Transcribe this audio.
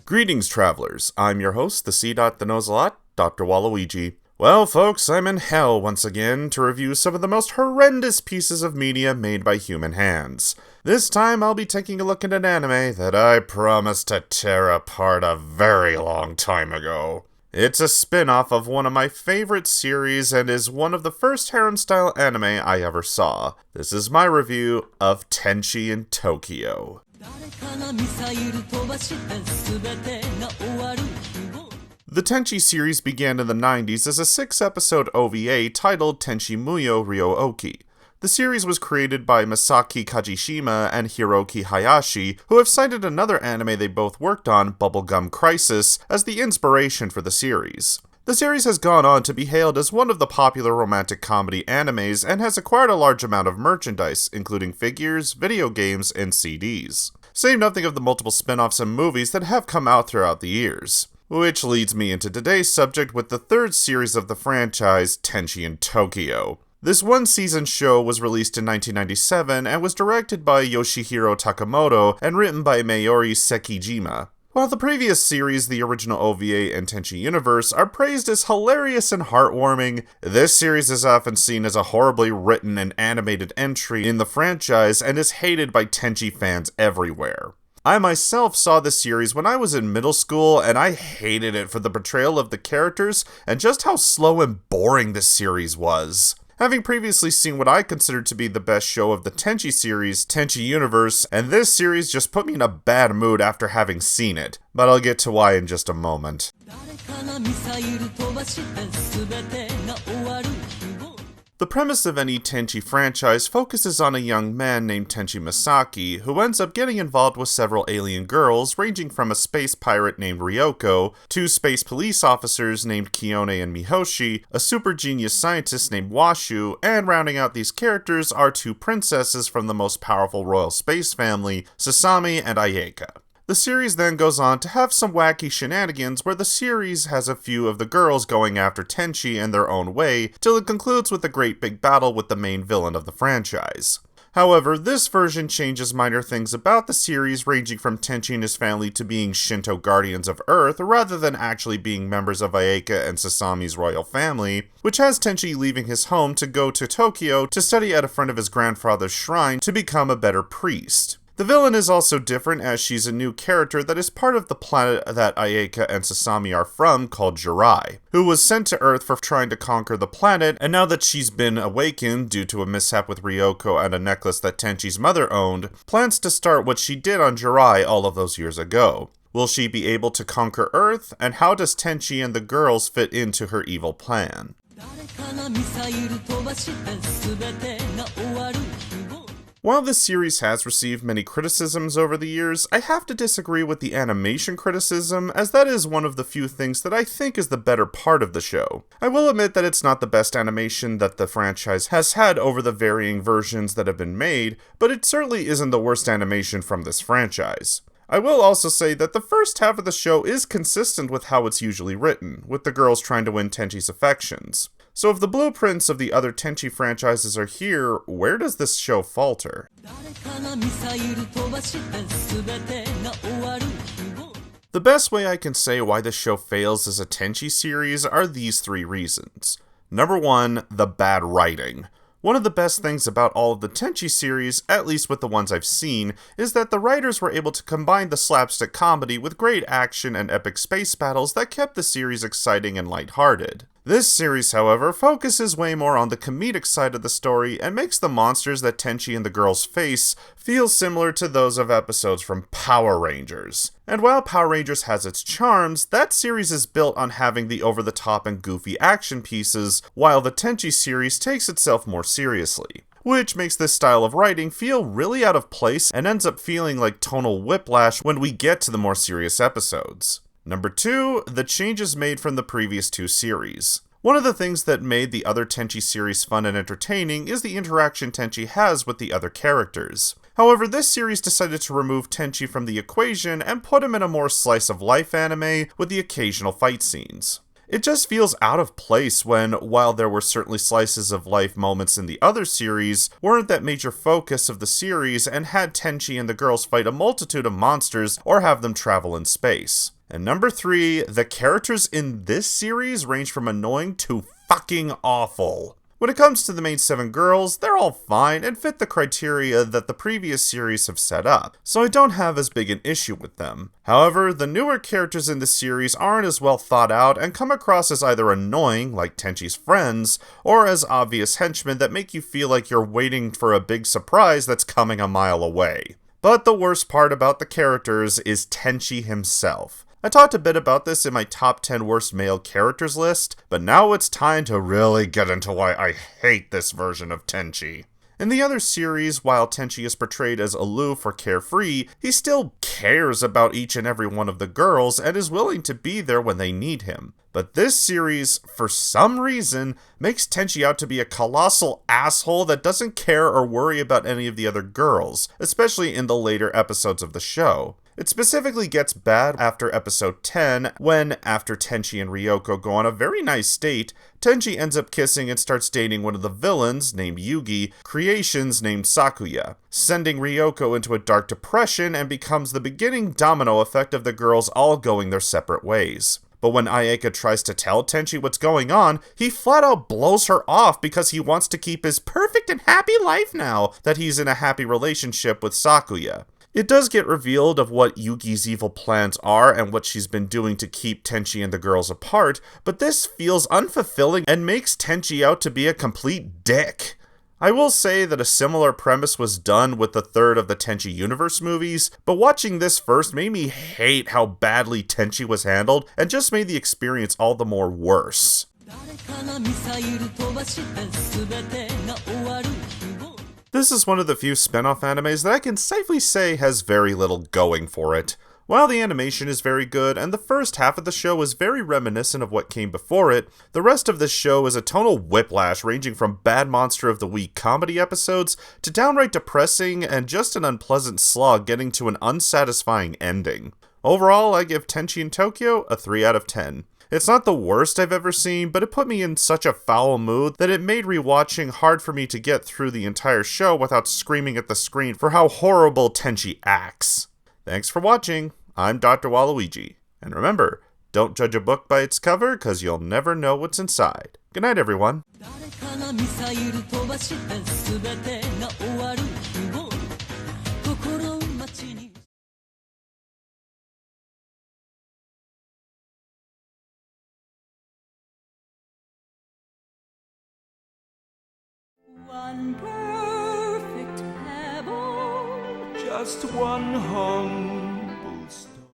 Greetings, travelers. I'm your host, the C. that knows a lot, Dr. Waluigi. Well, folks, I'm in hell once again to review some of the most horrendous pieces of media made by human hands. This time, I'll be taking a look at an anime that I promised to tear apart a very long time ago. It's a spin-off of one of my favorite series and is one of the first harem-style anime I ever saw. This is my review of Tenchi in Tokyo. The Tenchi series began in the 90s as a 6-episode OVA titled Tenchi Muyo Ryo-Oki. The series was created by Masaki Kajishima and Hiroki Hayashi, who have cited another anime they both worked on, Bubblegum Crisis, as the inspiration for the series. The series has gone on to be hailed as one of the popular romantic comedy animes and has acquired a large amount of merchandise, including figures, video games, and CDs. Say nothing of the multiple spin-offs and movies that have come out throughout the years. Which leads me into today's subject with the third series of the franchise, Tenchi in Tokyo. This one-season show was released in 1997 and was directed by Yoshihiro Takamoto and written by Mayuri Sekijima. While the previous series, the original OVA and Tenchi universe, are praised as hilarious and heartwarming, this series is often seen as a horribly written and animated entry in the franchise and is hated by Tenchi fans everywhere. I myself saw this series when I was in middle school, and I hated it for the portrayal of the characters and just how slow and boring this series was. Having previously seen what I considered to be the best show of the Tenchi series, Tenchi Universe, and this series just put me in a bad mood after having seen it, but I'll get to why in just a moment. The premise of any Tenchi franchise focuses on a young man named Tenchi Masaki, who ends up getting involved with several alien girls, ranging from a space pirate named Ryoko, two space police officers named Kiyone and Mihoshi, a super genius scientist named Washu, and rounding out these characters are two princesses from the most powerful royal space family, Sasami and Ayeka. The series then goes on to have some wacky shenanigans where the series has a few of the girls going after Tenchi in their own way, till it concludes with a great big battle with the main villain of the franchise. However, this version changes minor things about the series, ranging from Tenchi and his family to being Shinto guardians of Earth, rather than actually being members of Ayeka and Sasami's royal family, which has Tenchi leaving his home to go to Tokyo to study at a friend of his grandfather's shrine to become a better priest. The villain is also different, as she's a new character that is part of the planet that Ayeka and Sasami are from, called Jirai, who was sent to Earth for trying to conquer the planet, and now that she's been awakened due to a mishap with Ryoko and a necklace that Tenchi's mother owned, plans to start what she did on Jirai all of those years ago. Will she be able to conquer Earth, and how does Tenchi and the girls fit into her evil plan? While this series has received many criticisms over the years, I have to disagree with the animation criticism, as that is one of the few things that I think is the better part of the show. I will admit that it's not the best animation that the franchise has had over the varying versions that have been made, but it certainly isn't the worst animation from this franchise. I will also say that the first half of the show is consistent with how it's usually written, with the girls trying to win Tenchi's affections. So if the blueprints of the other Tenchi franchises are here, where does this show falter? The best way I can say why this show fails as a Tenchi series are these three reasons. Number 1, the bad writing. One of the best things about all of the Tenchi series, at least with the ones I've seen, is that the writers were able to combine the slapstick comedy with great action and epic space battles that kept the series exciting and lighthearted. This series, however, focuses way more on the comedic side of the story and makes the monsters that Tenchi and the girls face feel similar to those of episodes from Power Rangers. And while Power Rangers has its charms, that series is built on having the over-the-top and goofy action pieces, while the Tenchi series takes itself more seriously, which makes this style of writing feel really out of place and ends up feeling like tonal whiplash when we get to the more serious episodes. Number 2, the changes made from the previous two series. One of the things that made the other Tenchi series fun and entertaining is the interaction Tenchi has with the other characters. However, this series decided to remove Tenchi from the equation and put him in a more slice-of-life anime with the occasional fight scenes. It just feels out of place when, while there were certainly slices of life moments in the other series, weren't that major focus of the series and had Tenchi and the girls fight a multitude of monsters or have them travel in space. And number 3, the characters in this series range from annoying to fucking awful. When it comes to the main 7 girls, they're all fine and fit the criteria that the previous series have set up, so I don't have as big an issue with them. However, the newer characters in the series aren't as well thought out and come across as either annoying, like Tenchi's friends, or as obvious henchmen that make you feel like you're waiting for a big surprise that's coming a mile away. But the worst part about the characters is Tenchi himself. I talked a bit about this in my top 10 worst male characters list, but now it's time to really get into why I hate this version of Tenchi. In the other series, while Tenchi is portrayed as aloof or carefree, he still cares about each and every one of the girls and is willing to be there when they need him. But this series, for some reason, makes Tenchi out to be a colossal asshole that doesn't care or worry about any of the other girls, especially in the later episodes of the show. It specifically gets bad after episode 10, when, after Tenchi and Ryoko go on a very nice date, Tenchi ends up kissing and starts dating one of the villains, named Yugi, creations named Sakuya, sending Ryoko into a dark depression and becomes the beginning domino effect of the girls all going their separate ways. But when Ayeka tries to tell Tenchi what's going on, he flat out blows her off because he wants to keep his perfect and happy life now that he's in a happy relationship with Sakuya. It does get revealed of what Yugi's evil plans are and what she's been doing to keep Tenchi and the girls apart, but this feels unfulfilling and makes Tenchi out to be a complete dick. I will say that a similar premise was done with the third of the Tenchi Universe movies, but watching this first made me hate how badly Tenchi was handled and just made the experience all the more worse. This is one of the few spin-off animes that I can safely say has very little going for it. While the animation is very good, and the first half of the show is very reminiscent of what came before it, the rest of this show is a tonal whiplash ranging from bad Monster of the Week comedy episodes to downright depressing and just an unpleasant slog getting to an unsatisfying ending. Overall, I give Tenchi in Tokyo a 3 out of 10. It's not the worst I've ever seen, but it put me in such a foul mood that it made rewatching hard for me to get through the entire show without screaming at the screen for how horrible Tenchi acts. Thanks for watching. I'm Dr. Waluigi. And remember, don't judge a book by its cover, cause you'll never know what's inside. Good night, everyone. One perfect pebble, just one hung